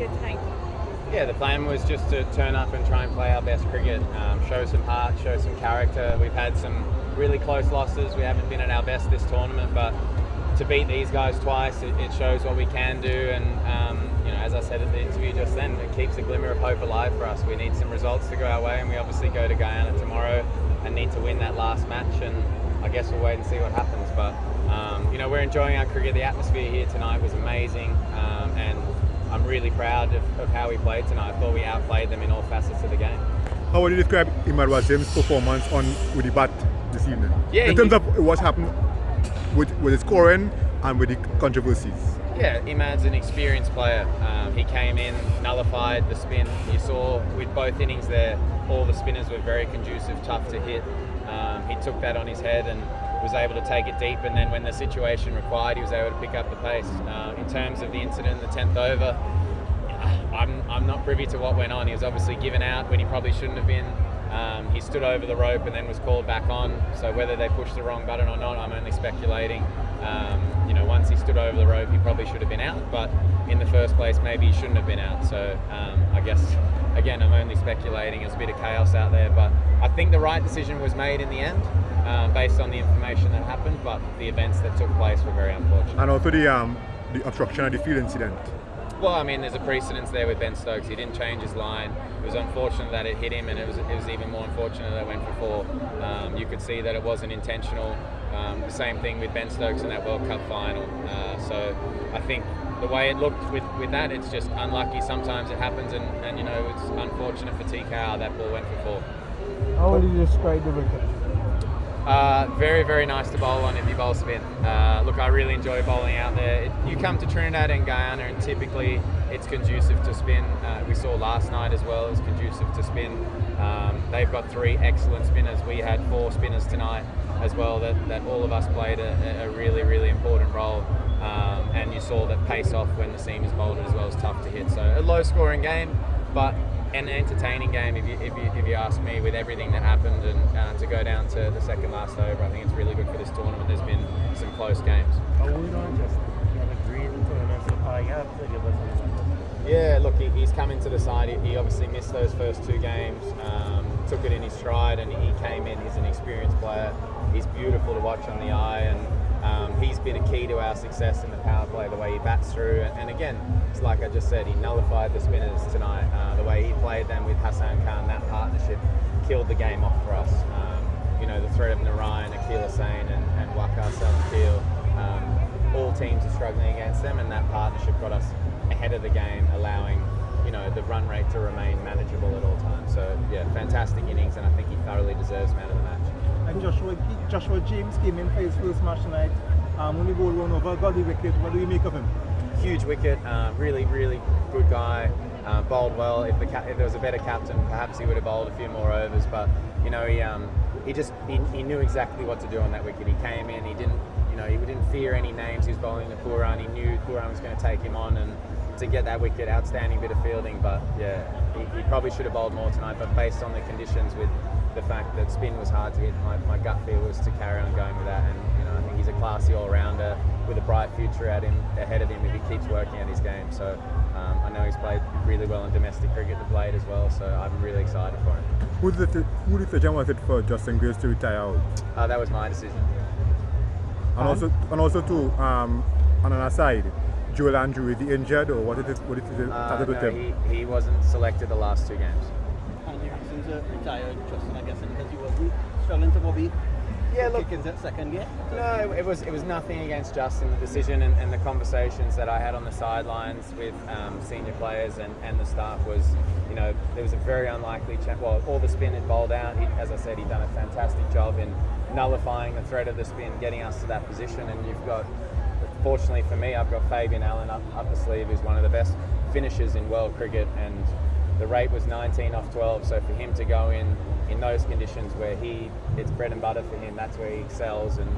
cricket tonight? Yeah, the plan was just to turn up and try and play our best cricket, show some heart, show some character. We've had some really close losses. We haven't been at our best this tournament, but to beat these guys twice, it shows what we can do. And as I said at the interview just then, it keeps a glimmer of hope alive for us. We need some results to go our way, and we obviously go to Guyana tomorrow and need to win that last match. And I guess we'll wait and see what happens. But we're enjoying our cricket. The atmosphere here tonight was amazing, and I'm really proud of how we played tonight. I thought we outplayed them in all facets of the game. How would you describe Imad Wasim's performance with the bat this evening? Yeah, in terms of what happened with the scoring and with the controversies. Yeah, Imad's an experienced player. He came in, nullified the spin. You saw with both innings there, all the spinners were very conducive, tough to hit. He took that on his head and was able to take it deep, and then when the situation required, he was able to pick up the pace. In terms of the incident in the 10th over, I'm not privy to what went on. He was obviously given out when he probably shouldn't have been. He stood over the rope and then was called back on. So whether they pushed the wrong button or not, I'm only speculating. Once he stood over the rope, he probably should have been out, but in the first place, maybe he shouldn't have been out. So I guess, again, I'm only speculating. There's a bit of chaos out there, but I think the right decision was made in the end, based on the information that happened, but the events that took place were very unfortunate. And also the obstruction of the field incident. Well, I mean, there's a precedence there with Ben Stokes. He didn't change his line. It was unfortunate that it hit him, and it was even more unfortunate that it went for four. You could see that it wasn't intentional. The same thing with Ben Stokes in that World Cup final. So I think the way it looked with that, it's just unlucky. Sometimes it happens, and it's unfortunate for TKR that ball went for four. How would you describe the wicket? Very, very nice to bowl on if you bowl spin. Look, I really enjoy bowling out there. You come to Trinidad and Guyana and typically it's conducive to spin. We saw last night as well, it was conducive to spin. They've got three excellent spinners. We had four spinners tonight as well that all of us played a really, really important role. And you saw that pace off when the seam is bowled as well as tough to hit. So a low scoring game, but an entertaining game if you ask me, with everything that happened, and to go down to the second last over, I think it's really good for this tournament. There's been some close games. Yeah, look, he's come into the side. He obviously missed those first two games, took it in his stride, and he came in. He's an experienced player. He's beautiful to watch on the eye, and he's been a key to our success in the power play, the way he bats through. And again, it's like I just said, he nullified the spinners tonight. The way he played them with Hassan Khan, that partnership killed the game off for us. The threat of Narayan, Akil Hussain, and Waqar Salam-Keel, all teams are struggling against them, and that partnership got us ahead of the game, allowing the run rate to remain manageable at all times. So yeah, fantastic innings, and I think he thoroughly deserves man of the match. And Joshua James came in for his first match tonight. Only bowled one over, got the wicket. What do you make of him? Huge wicket, really, really good guy. Bowled well. If there was a better captain, perhaps he would have bowled a few more overs. But he knew exactly what to do on that wicket. He came in. He didn't fear any names. He was bowling to Pooran. He knew Pooran was going to take him on, and to get that wicket, outstanding bit of fielding. But yeah, he probably should have bowled more tonight. But based on the conditions, with the fact that spin was hard to hit, my gut feel was to carry on going with that. And I think he's a classy all-rounder with a bright future ahead of him if he keeps working at his game. So I know he's played really well in domestic cricket, the Blade as well. So I'm really excited for him. Who decision was it for Justin Grace to retire out? That was my decision. And also too, on another side, Joel Andrew, is he injured or what is it? No, he wasn't selected the last two games. And the reason to retire Justin, I guess, because he wasn't struggling to probably kick in that second game. No, it was nothing against Justin. The decision and the conversations that I had on the sidelines with senior players and the staff was, there was a very unlikely chance. Well, all the spin had bowled out. As I said, he'd done a fantastic job in nullifying the threat of the spin, getting us to that position. And you've got, fortunately for me, I've got Fabian Allen up the sleeve, who's one of the best finishers in world cricket, and the rate was 19 off 12. So for him to go in those conditions where it's bread and butter for him, that's where he excels. And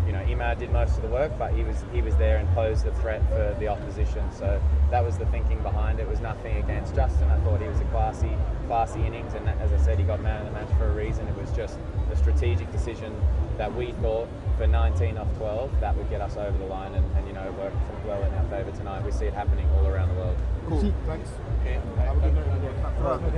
You know, Ima did most of the work, but he was there and posed a threat for the opposition. So that was the thinking behind it. It was nothing against Justin. I thought he was a classy innings, and as I said, he got man of the match for a reason. It was just a strategic decision that we thought for 19 off 12 that would get us over the line, and you know, it worked well in our favour tonight. We see it happening all around the world. Cool. Thanks. Okay. Have a good night.